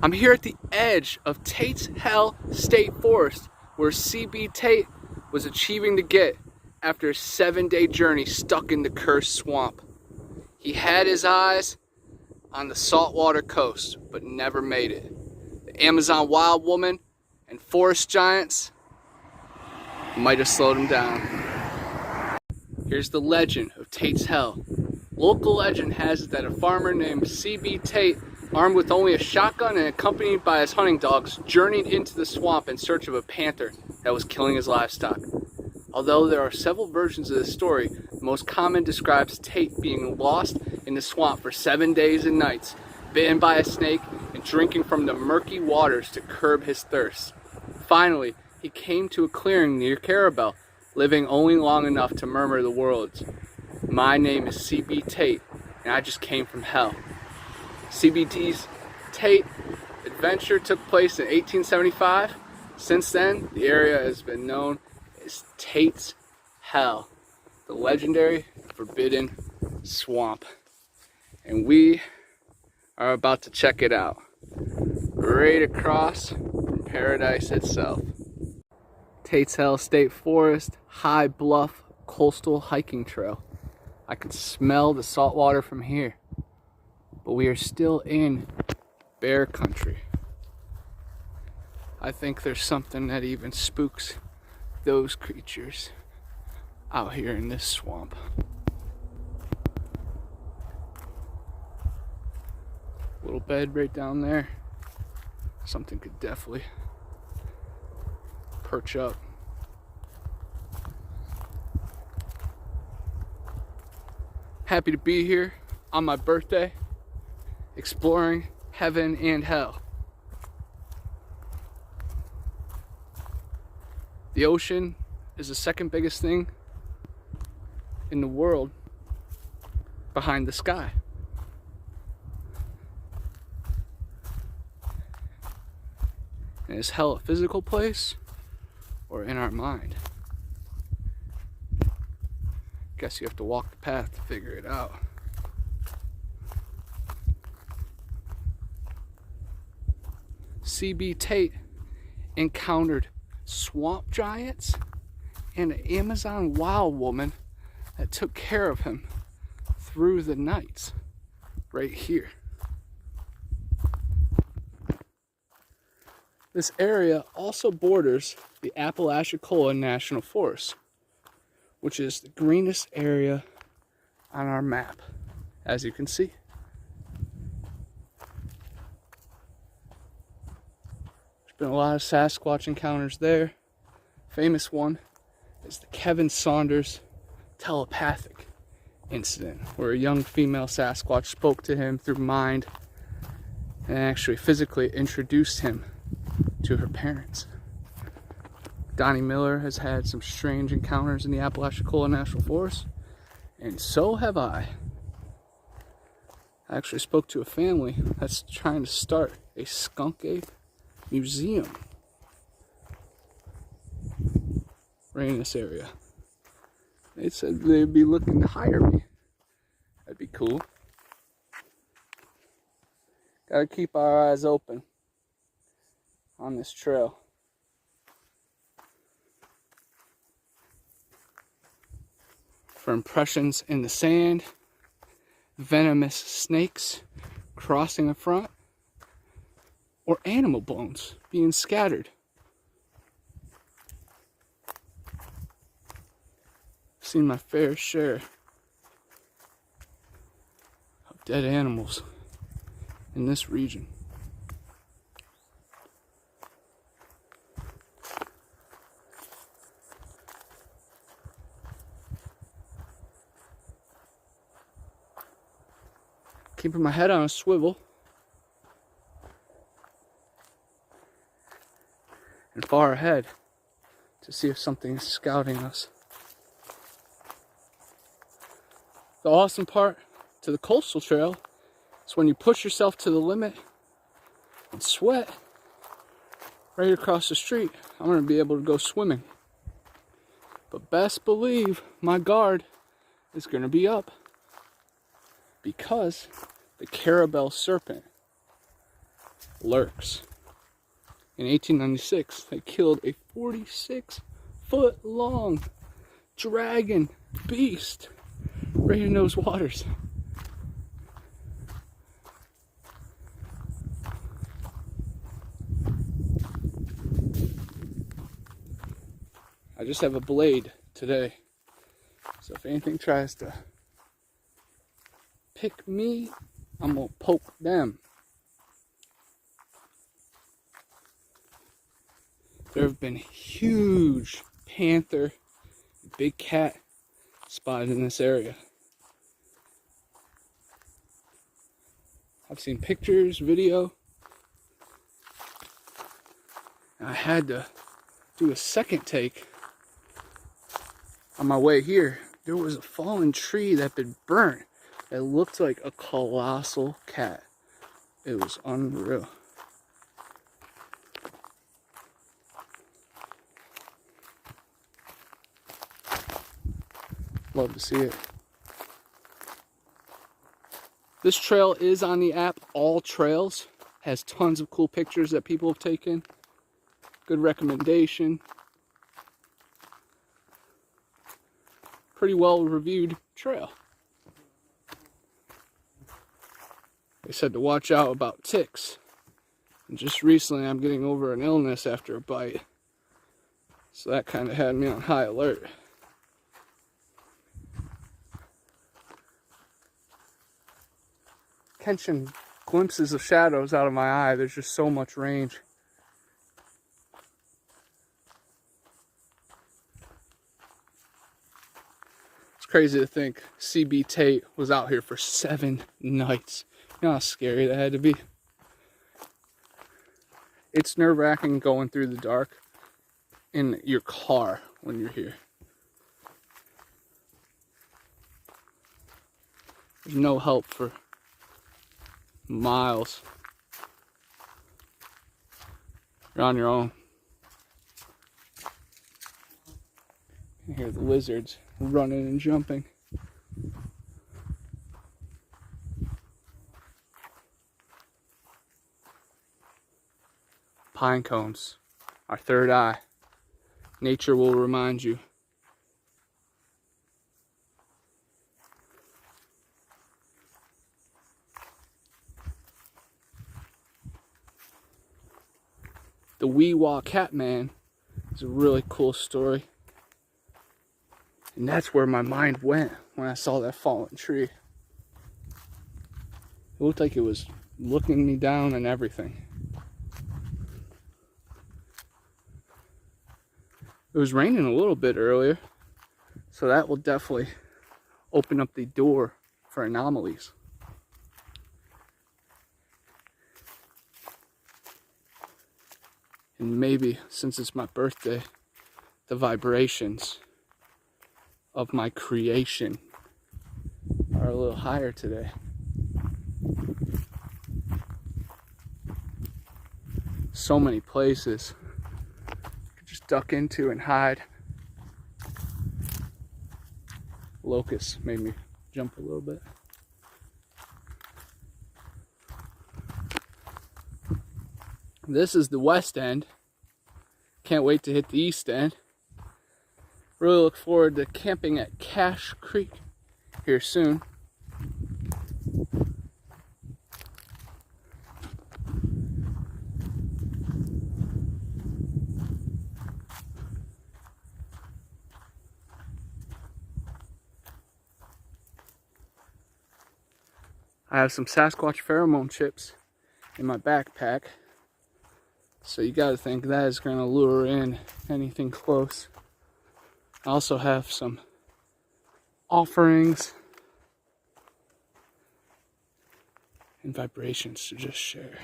I'm here at the edge of Tate's Hell State Forest, where C.B. Tate was achieving to get after a 7-day journey stuck in the cursed swamp. He had his eyes on the saltwater coast, but never made it. The Amazon wild woman and forest giants might have slowed him down. Here's the legend of Tate's Hell. Local legend has it that a farmer named C.B. Tate, armed with only a shotgun and accompanied by his hunting dogs, journeyed into the swamp in search of a panther that was killing his livestock. Although there are several versions of this story, the most common describes Tate being lost in the swamp for 7 days and nights, bitten by a snake, and drinking from the murky waters to curb his thirst. Finally, he came to a clearing near Carabel, living only long enough to murmur the words, "My name is C.B. Tate, and I just came from hell." CBT's Tate adventure took place in 1875. Since then, the area has been known as Tate's Hell, the legendary forbidden swamp. And we are about to check it out, right across from paradise itself. Tate's Hell State Forest, High Bluff Coastal Hiking Trail. I can smell the salt water from here. But we are still in bear country. I think there's something that even spooks those creatures out here in this swamp. Little bed right down there. Something could definitely perch up. Happy to be here on my birthday, exploring heaven and hell. The ocean is the second biggest thing in the world behind the sky. And is hell a physical place or in our mind? Guess you have to walk the path to figure it out. C.B. Tate encountered swamp giants and an Amazon wild woman that took care of him through the nights right here. This area also borders the Apalachicola National Forest, which is the greenest area on our map, as you can see. Been a lot of Sasquatch encounters there. Famous one is the Kevin Saunders telepathic incident, where a young female Sasquatch spoke to him through mind and actually physically introduced him to her parents. Donnie Miller has had some strange encounters in the Apalachicola National Forest, and so have I. I actually spoke to a family that's trying to start a skunk ape museum right in this area. They said they'd be looking to hire me. That'd be cool. Gotta keep our eyes open on this trail. For impressions in the sand, venomous snakes crossing the front, or animal bones being scattered. I've seen my fair share of dead animals in this region. Keeping my head on a swivel and far ahead to see if something is scouting us. The awesome part to the coastal trail is when you push yourself to the limit and sweat. Right across the street, I'm going to be able to go swimming. But best believe my guard is going to be up, because the Carabel serpent lurks. In 1896, they killed a 46-foot-long dragon beast right in those waters. I just have a blade today, so if anything tries to pick me, I'm gonna poke them. There have been huge panther, big cat spotted in this area. I've seen pictures, video. I had to do a second take on my way here. There was a fallen tree that had been burnt. It looked like a colossal cat. It was unreal. Love to see it. This trail is on the app All Trails. Has tons of cool pictures that people have taken. Good recommendation. Pretty well reviewed trail. They said to watch out about ticks. And just recently I'm getting over an illness after a bite. So that kind of had me on high alert. Catching glimpses of shadows out of my eye. There's just so much range. It's crazy to think CB Tate was out here for 7 nights. You know how scary that had to be? It's nerve-wracking going through the dark in your car when you're here. There's no help for miles. You're on your own. You hear the lizards running and jumping. Pine cones, our third eye. Nature will remind you. The Weewa Catman is a really cool story. And that's where my mind went when I saw that fallen tree. It looked like it was looking me down and everything. It was raining a little bit earlier, so that will definitely open up the door for anomalies. And maybe, since it's my birthday, the vibrations of my creation are a little higher today. So many places you could just duck into and hide. Locusts made me jump a little bit. This is the west end. Can't wait to hit the east end. Really look forward to camping at Cache Creek here soon. I have some Sasquatch pheromone chips in my backpack. So you gotta think that is gonna lure in anything close. I also have some offerings and vibrations to just share.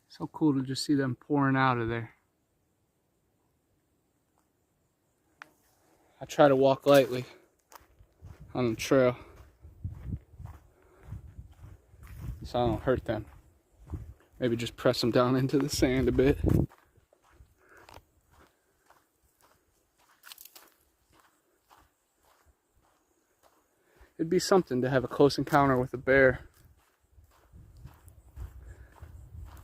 So cool to just see them pouring out of there. I try to walk lightly on the trail so I don't hurt them. Maybe just press them down into the sand a bit. It'd be something to have a close encounter with a bear.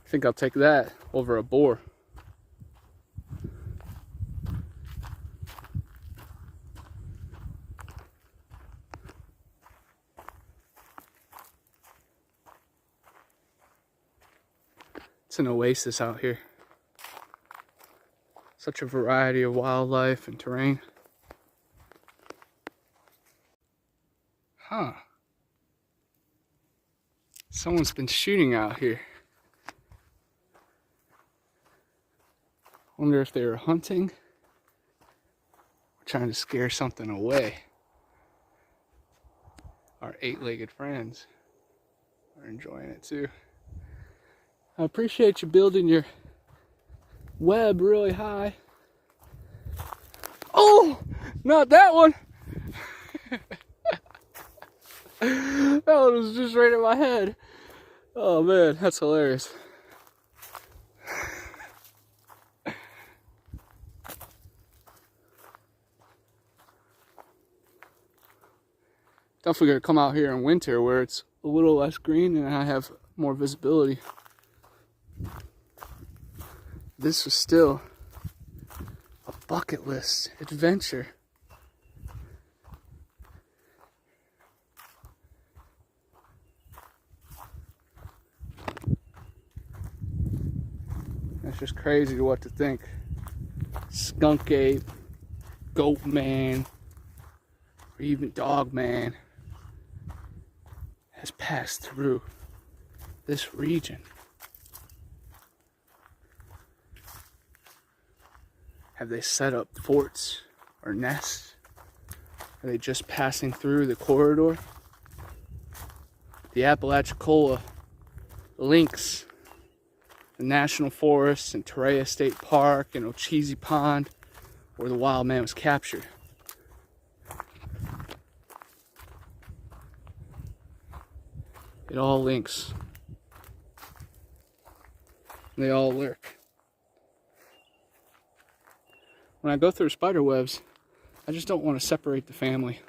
I think I'll take that over a boar. It's an oasis out here. Such a variety of wildlife and terrain. Huh. Someone's been shooting out here. Wonder if they were hunting or trying to scare something away. Our 8-legged friends are enjoying it too. I appreciate you building your web really high. Oh, not that one. That one was just right in my head. Oh man, that's hilarious. Definitely gonna come out here in winter where it's a little less green and I have more visibility. This was still a bucket list adventure. That's just crazy what to think. Skunk ape, goat man, or even dog man has passed through this region. Have they set up forts or nests? Are they just passing through the corridor? The Apalachicola, the Lynx, the National Forests and Torreya State Park and Ocheesee Pond, where the wild man was captured. It all links. They all lurk. When I go through spider webs, I just don't want to separate the family.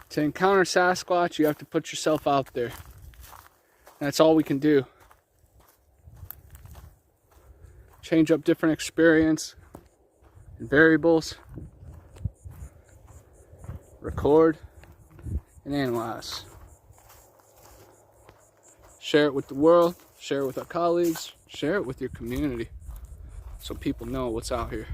To encounter Sasquatch, you have to put yourself out there. That's all we can do. Change up different experience and variables. Record and analyze. Share it with the world, share it with our colleagues, share it with your community so people know what's out here.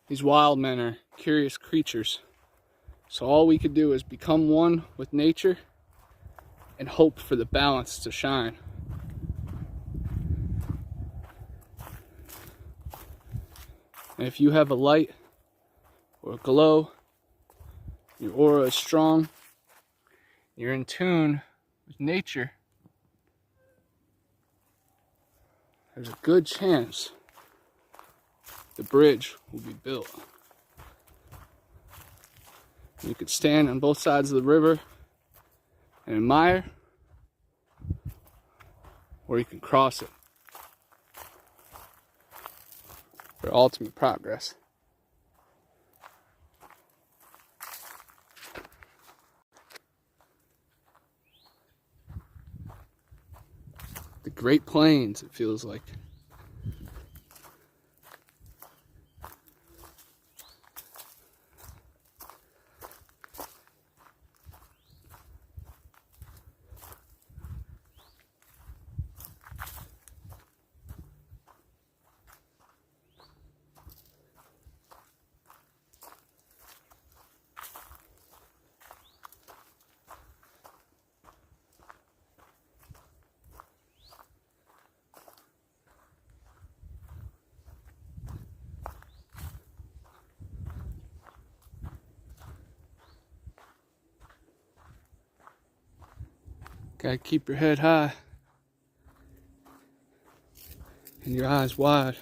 These wild men are curious creatures. So all we could do is become one with nature and hope for the balance to shine. And if you have a light or a glow, your aura is strong, you're in tune with nature, there's a good chance the bridge will be built. You could stand on both sides of the river and admire, or you can cross it for ultimate progress. The Great Plains, it feels like. Gotta keep your head high and your eyes wide.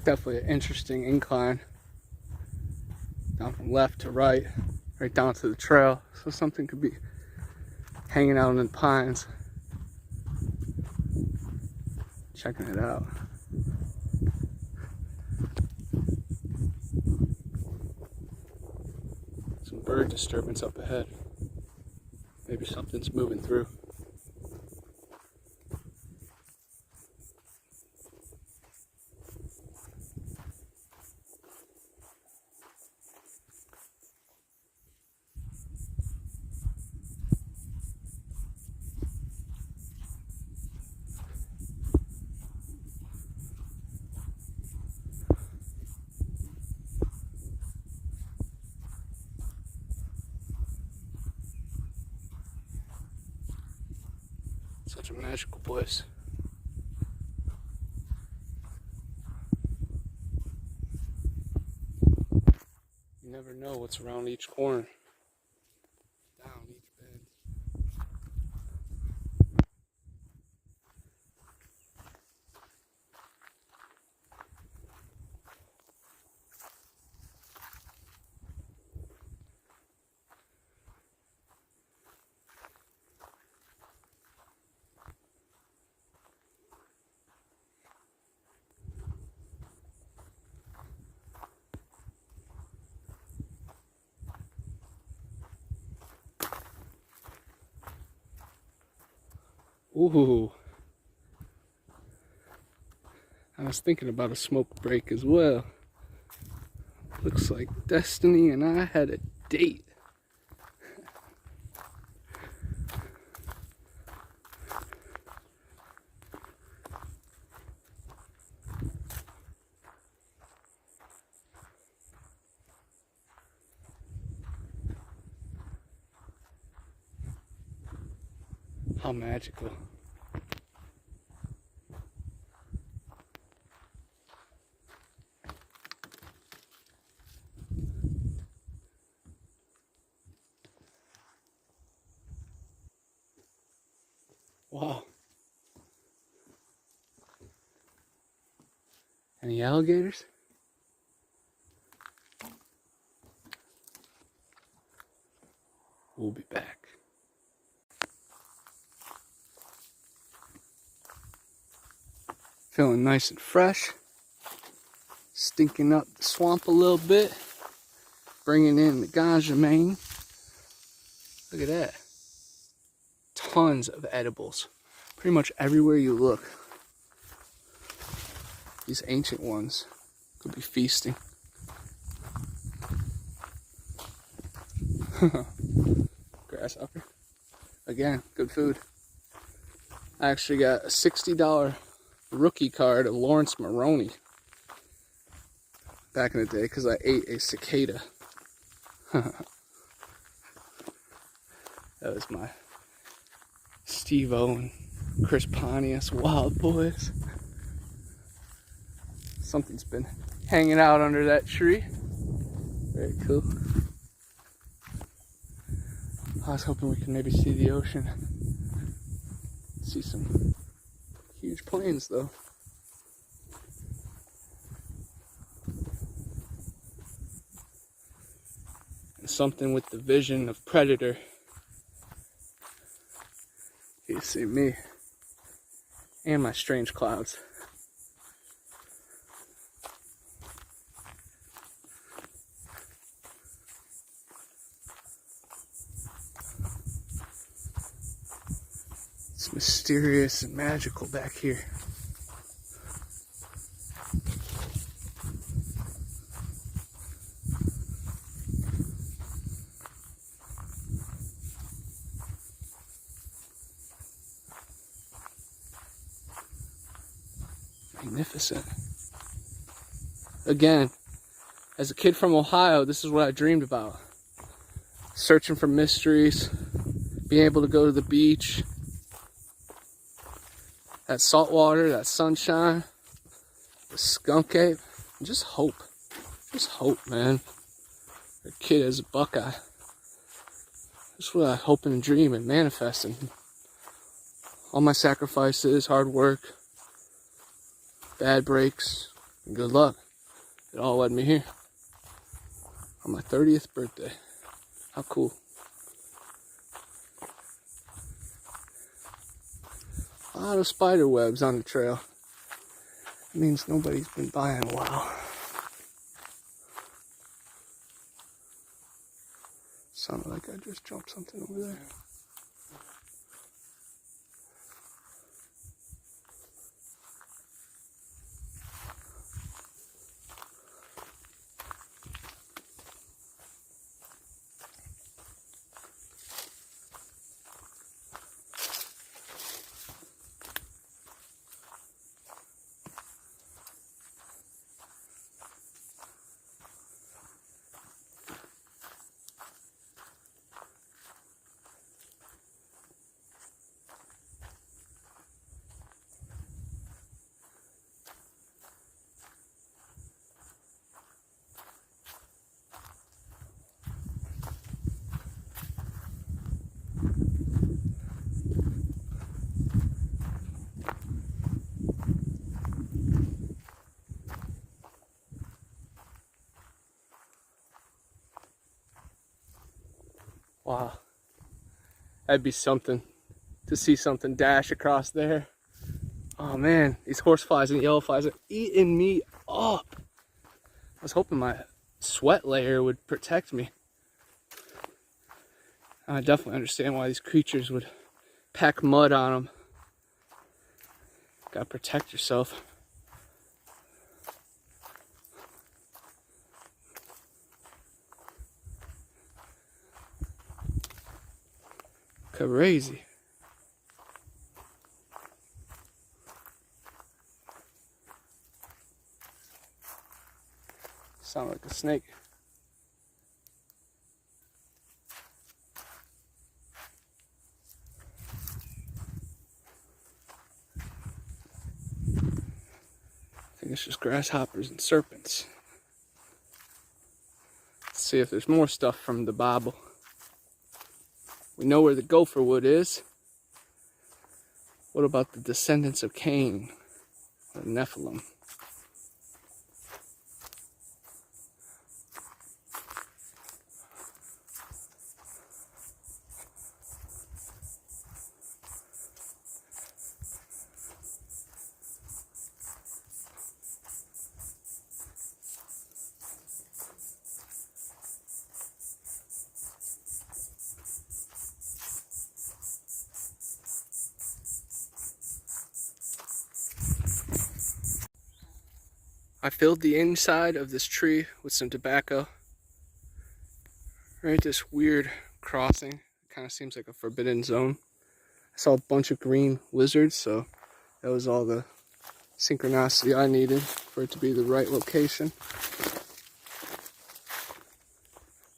Definitely an interesting incline. Down from left to right down to the trail. So something could be hanging out in the pines. Checking it out. Some bird disturbance up ahead. Maybe something's moving through. Such a magical place. You never know what's around each corner. Down each bend. Ooh. I was thinking about a smoke break as well. Looks like Destiny and I had a date. How magical. Wow. Any alligators? We'll be back. Feeling nice and fresh. Stinking up the swamp a little bit. Bringing in the ganja mane. Look at that. Tons of edibles. Pretty much everywhere you look. These ancient ones could be feasting. Grasshopper. Again, good food. I actually got a $60 rookie card of Lawrence Maroney back in the day because I ate a cicada. That was my Steve-O and Chris Pontius Wild Boys. Something's been hanging out under that tree. Very cool. I was hoping we could maybe see the ocean. See some huge planes though. And something with the vision of Predator. You see me and my strange clouds. It's mysterious and magical back here. magnificent. Again, as a kid from Ohio, this is what I dreamed about. Searching for mysteries, being able to go to the beach, that salt water, that sunshine, the skunk ape, and just hope. Just hope, man. A kid as a Buckeye. That's what I hope and dream and manifesting. All my sacrifices, hard work, bad breaks, and good luck. It all led me here. On my 30th birthday. How cool. A lot of spider webs on the trail. It means nobody's been by in a while. Sounded like I just jumped something over there. Wow. That'd be something to see something dash across there. Oh man, these horseflies and yellow flies are eating me up. I was hoping my sweat layer would protect me. I definitely understand why these creatures would pack mud on them. Gotta protect yourself. Crazy. Sound like a snake. I think it's just grasshoppers and serpents. Let's see if there's more stuff from the Bible. We know where the gopher wood is. What about the descendants of Cain, or Nephilim? I filled the inside of this tree with some tobacco. Right, this weird crossing. It kind of seems like a forbidden zone. I saw a bunch of green lizards, so that was all the synchronicity I needed for it to be the right location.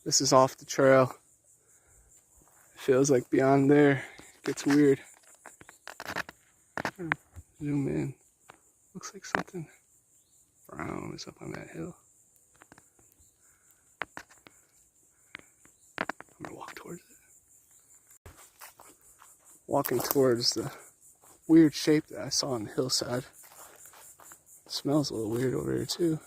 This is off the trail. Feels like beyond there it gets weird. Zoom in. Looks like something brown is up on that hill. I'm gonna walk towards it. Walking towards the weird shape that I saw on the hillside. It smells a little weird over here too.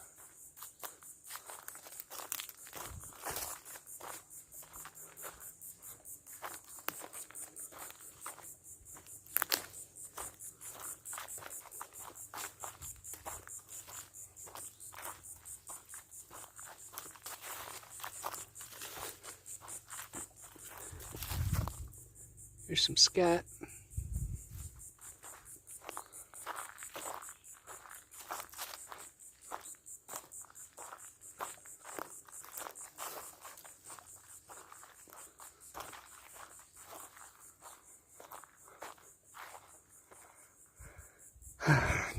Here's some scat.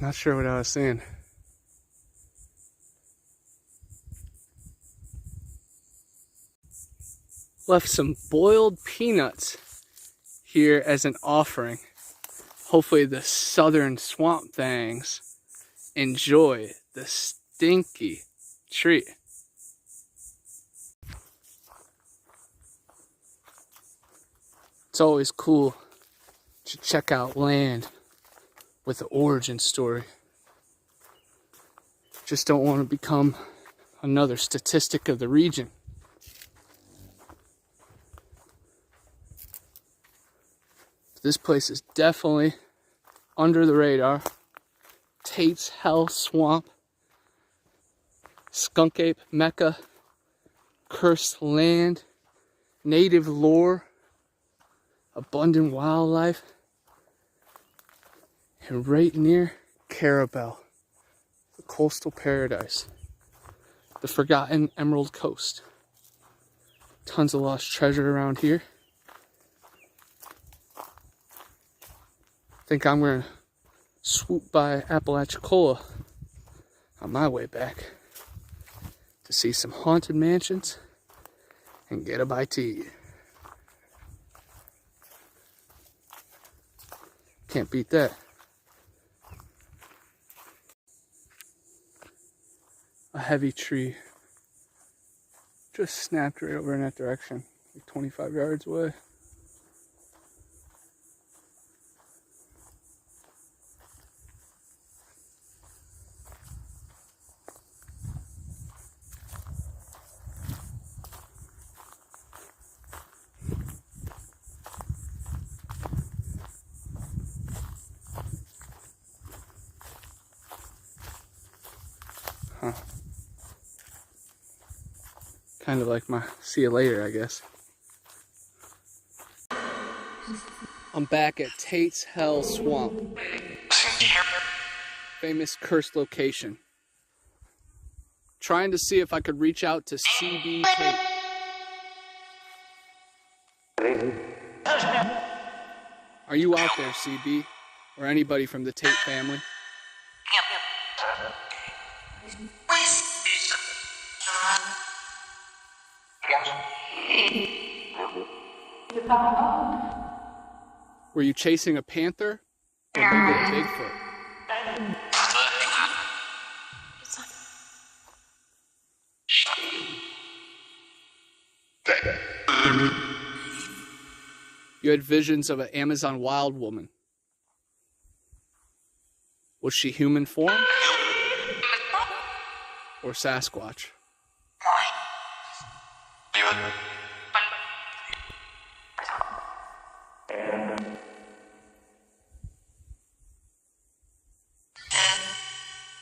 Not sure what I was saying. Left some boiled peanuts here as an offering. Hopefully the southern swamp things enjoy the stinky treat. It's always cool to check out land with an origin story. Just don't want to become another statistic of the region. This place is definitely under the radar. Tate's Hell Swamp, skunk ape mecca, cursed land, native lore, abundant wildlife, and right near Carabel, the coastal paradise, the forgotten Emerald Coast. Tons of lost treasure around here. I think I'm gonna swoop by Apalachicola on my way back to see some haunted mansions and get a bite to eat. Can't beat that. A heavy tree just snapped right over in that direction, like 25 yards away. Huh. Kind of like my see you later, I guess. I'm back at Tate's Hell Swamp. Famous cursed location. Trying to see if I could reach out to CB Tate. Are you out there, CB? Or anybody from the Tate family? Were you chasing a panther or maybe a Bigfoot? You had visions of an Amazon wild woman. Was she human form? Or Sasquatch?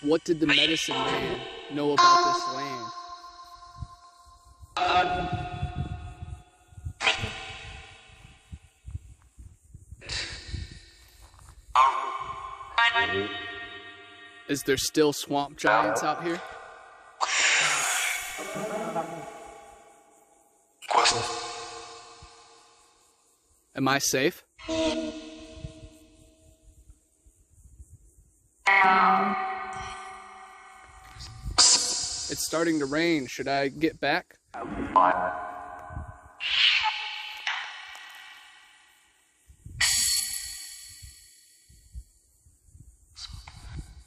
What did the medicine man know about this land? Is there still swamp giants out here? Am I safe? It's starting to rain. Should I get back?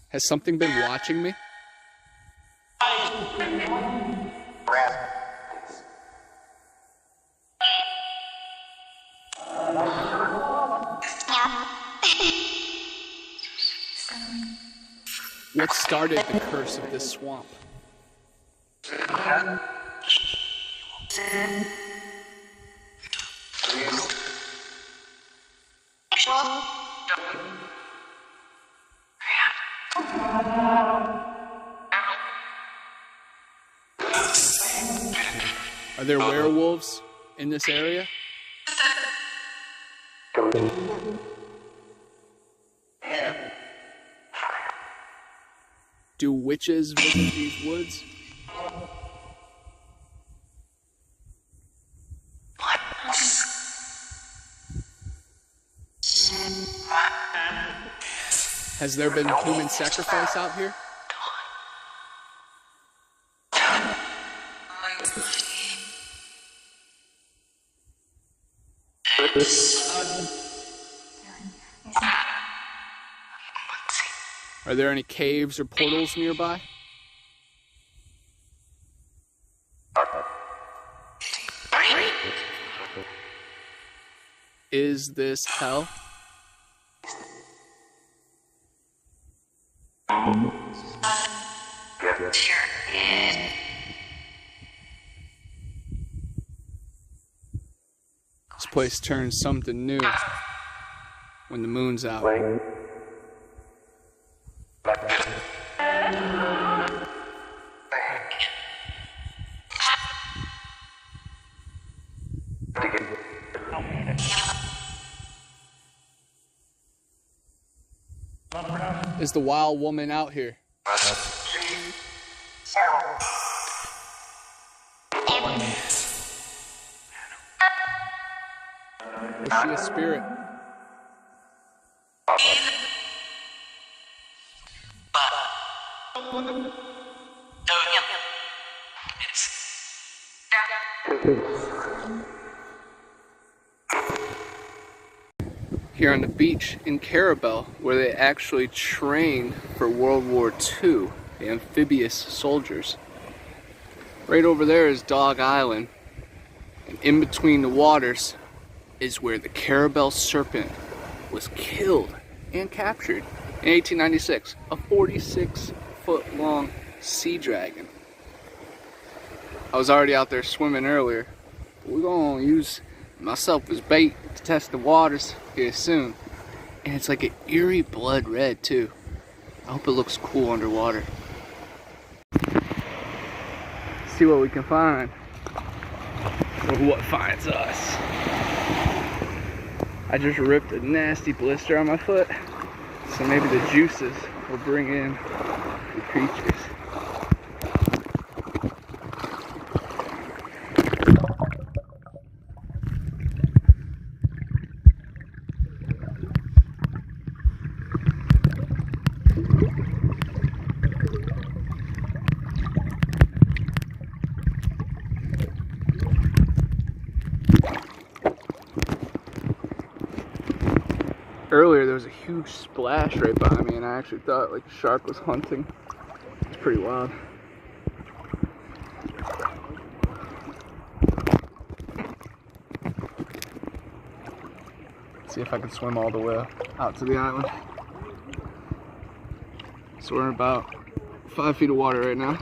Has something been watching me? What started the curse of this swamp? Are there werewolves in this area? Do witches visit these woods? Has there been human sacrifice out here? Are there any caves or portals nearby? Is this hell? This place turns something new when the moon's out. Is the wild woman out here? Is she a spirit? Here on the beach in Carabel, where they actually trained for World War II, the amphibious soldiers. Right over there is Dog Island, and in between the waters is where the Carabel serpent was killed and captured in 1896, a 46-foot long sea dragon. I was already out there swimming earlier, but we're gonna use myself as bait to test the waters here soon. And it's like an eerie blood red too. I hope it looks cool underwater. See what we can find, or what finds us. I just ripped a nasty blister on my foot, so maybe the juices will bring in the creatures. Earlier there was a huge splash right behind me and I actually thought like a shark was hunting. It's pretty wild. Let's see if I can swim all the way out to the island. So we're in about 5 feet of water right now.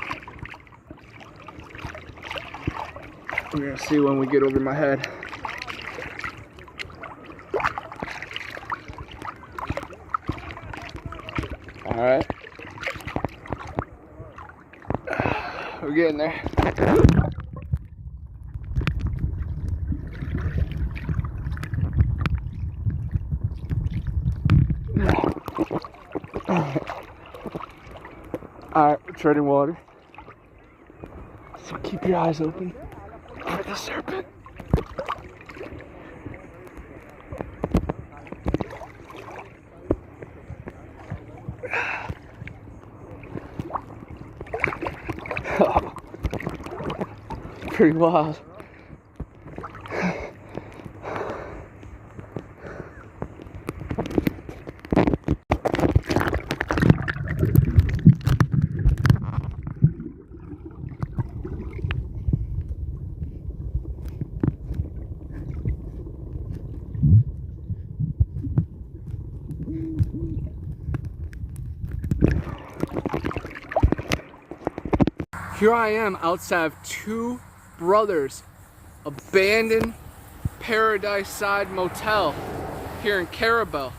We're gonna see when we get over my head. Alright. We're getting there. Alright, we're treading water. So keep your eyes open for the serpent. Pretty wild. Here I am outside of Two Brothers abandoned Paradise Side Motel here in Carabel.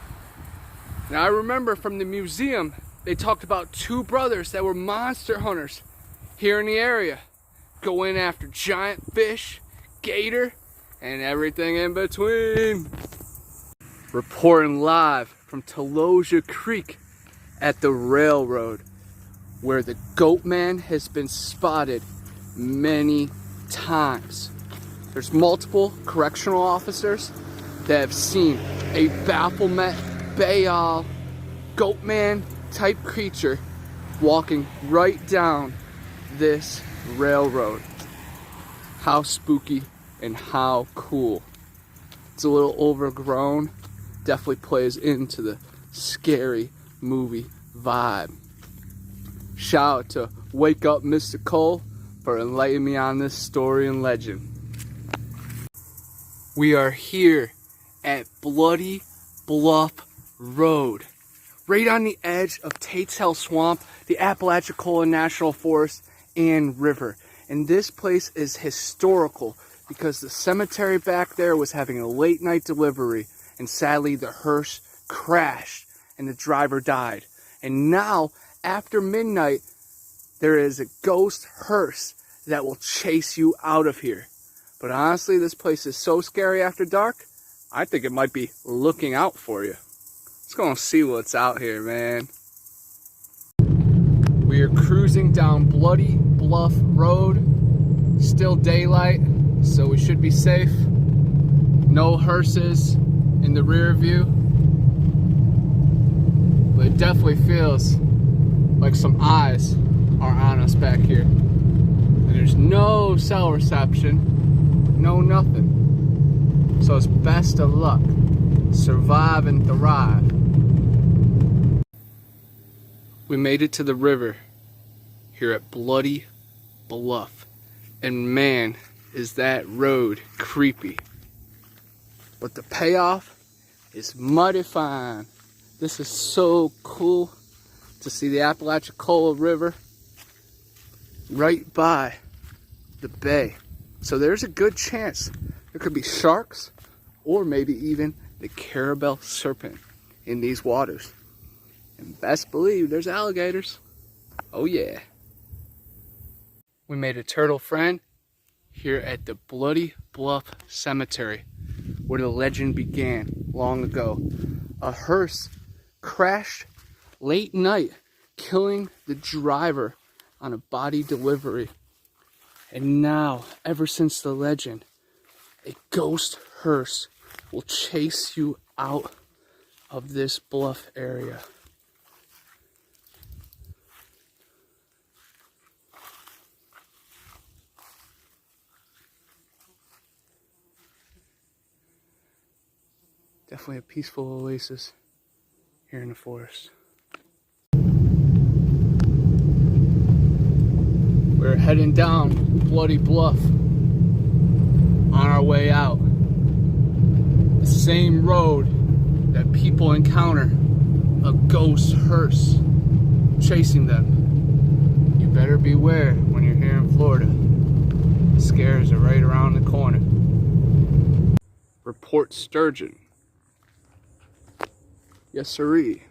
Now I remember from the museum they talked about two brothers that were monster hunters here in the area, going after giant fish, gator, and everything in between. Reporting live from Taloja Creek at the railroad, where the goat man has been spotted many times. There's multiple correctional officers that have seen a Baphomet Baal goat man type creature walking right down this railroad. How spooky and how cool. It's a little overgrown, definitely plays into the scary movie vibe. Shout out to Wake Up Mr. Cole for enlightening me on this story and legend. We are here at Bloody Bluff Road, right on the edge of Tate's Hell Swamp, the Apalachicola National Forest, and river. And this place is historical because the cemetery back there was having a late night delivery, and sadly the hearse crashed and the driver died. And now, after midnight, there is a ghost hearse that will chase you out of here. But honestly, this place is so scary after dark, I think it might be looking out for you. Let's go and see what's out here, man. We are cruising down Bloody Bluff Road. Still daylight, so we should be safe. No hearses in the rear view. But it definitely feels like some eyes are on us back here. And there's no cell reception, no nothing. So it's best of luck. Survive and thrive. We made it to the river here at Bloody Bluff. And man, is that road creepy. But the payoff is mighty fine. This is so cool to see the Apalachicola River right by the bay. So there's a good chance there could be sharks or maybe even the Carabel serpent in these waters. And best believe there's alligators. Oh yeah. We made a turtle friend here at the Bloody Bluff Cemetery, where the legend began long ago. A hearse crashed late night, killing the driver on a body delivery. And now, ever since the legend, a ghost hearse will chase you out of this bluff area. Definitely a peaceful oasis here in the forest. We're heading down Bloody Bluff on our way out. The same road that people encounter a ghost hearse chasing them. You better beware when you're here in Florida. The scares are right around the corner. Report sturgeon. Yes, sirree.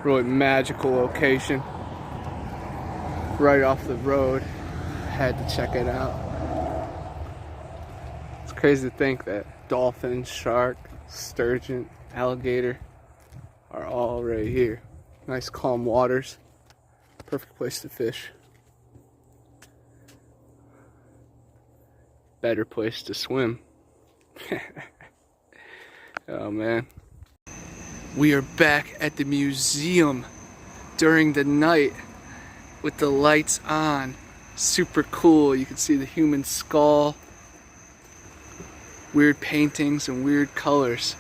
Really magical location. Right off the road. Had to check it out. It's crazy to think that dolphin, shark, sturgeon, alligator are all right here. Nice calm waters. Perfect place to fish. Better place to swim. Oh man. We are back at the museum during the night with the lights on. Super cool. You can see the human skull. Weird paintings and weird colors.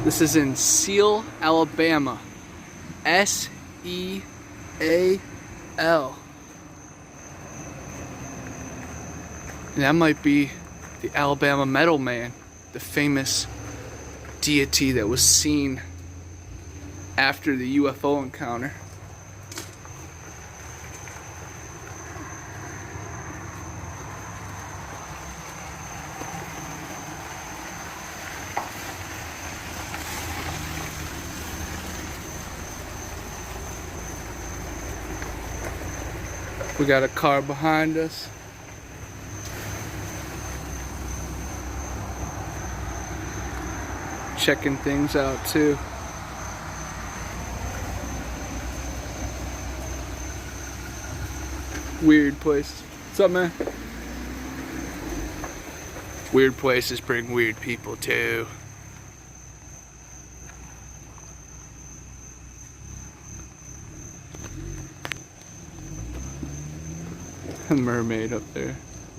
This is in Seal, Alabama. S-E-A-L. And that might be the Alabama Metal Man, the famous deity that was seen after the UFO encounter. We got a car behind us. Checking things out too. Weird place What's up, man? Weird places bring weird people too. A mermaid up there.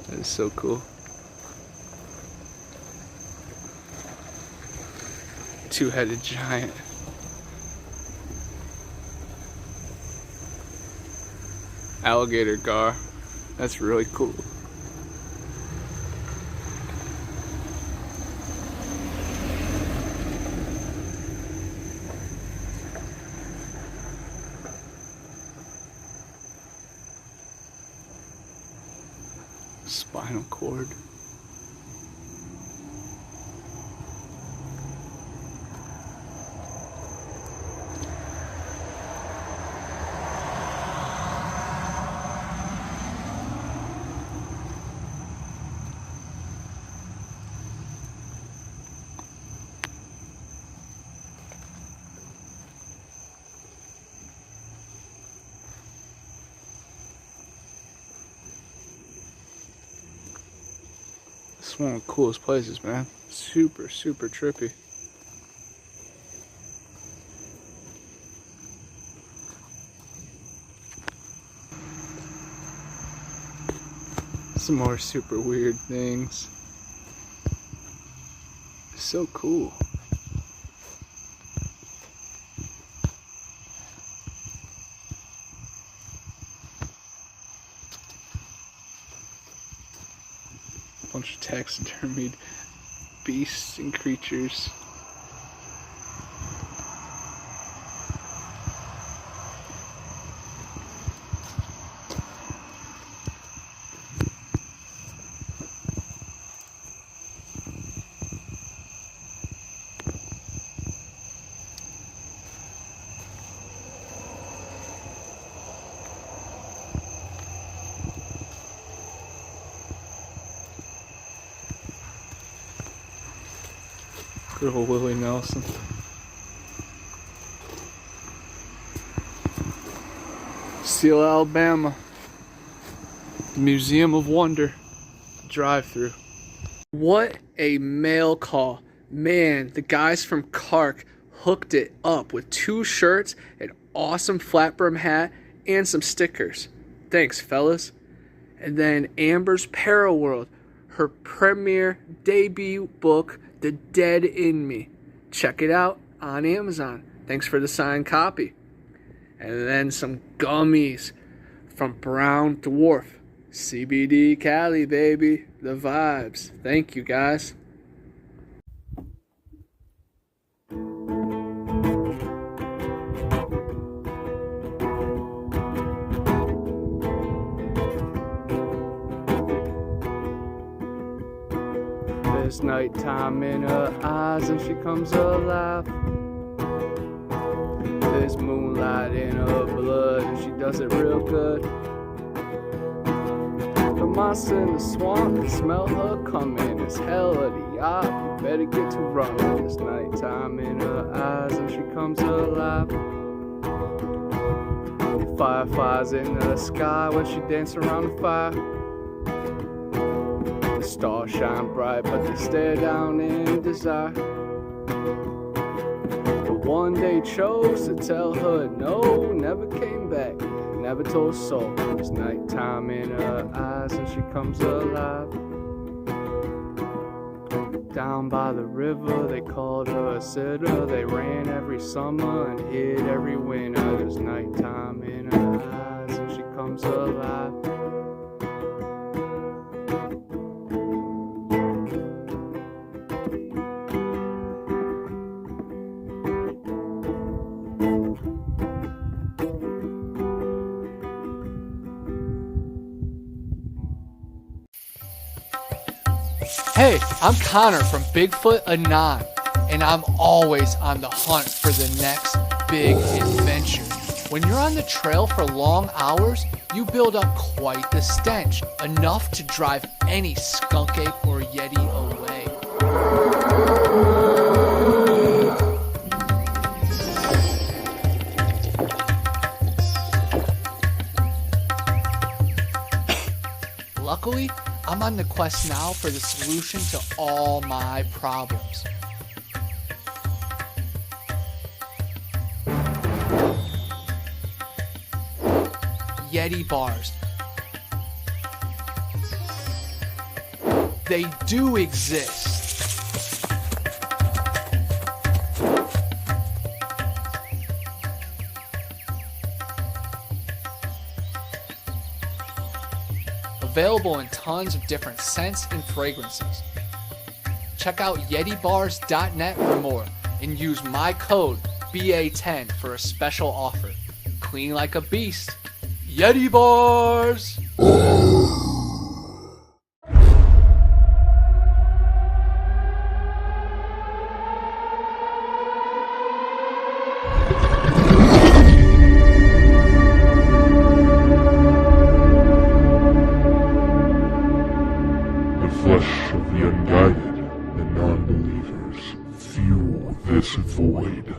That is so cool. Two-headed giant. Alligator gar. That's really cool. Spinal cord. It's one of the coolest places, man. Super, super trippy. Some more super weird things. It's so cool. Bunch of taxidermied beasts and creatures. Good old Willie Nelson. Seal, Alabama. Museum of Wonder. Drive-through. What a mail call. Man, the guys from Kark hooked it up with 2 shirts, an awesome flat brim hat, and some stickers. Thanks, fellas. And then Amber's Paraworld, her premiere debut book, The Dead in Me. Check it out on Amazon. Thanks for the signed copy. And then some gummies from Brown Dwarf. CBD Cali, baby. The vibes. Thank you, guys. There's nighttime in her eyes and she comes alive. There's moonlight in her blood and she does it real good. The monster in the swamp can smell her coming. It's hell of the yacht, you better get to running. There's nighttime in her eyes and she comes alive. Fireflies in the sky when she dances around the fire. The stars shine bright, but they stare down in desire. The one they chose to tell her no never came back, never told a soul. It's nighttime in her eyes and she comes alive. Down by the river, they called her a sitter. They ran every summer and hid every winter. There's nighttime in her eyes and she comes alive. Hey, I'm Connor from Bigfoot Anon, and I'm always on the hunt for the next big adventure. When you're on the trail for long hours, you build up quite the stench, enough to drive any skunk ape or yeti away. I'm on the quest now for the solution to all my problems. Yeti bars. They do exist. Available in tons of different scents and fragrances. Check out YetiBars.net for more and use my code BA10 for a special offer. Clean like a beast. Yeti Bars! Flesh of the unguided and non-believers fuel this void.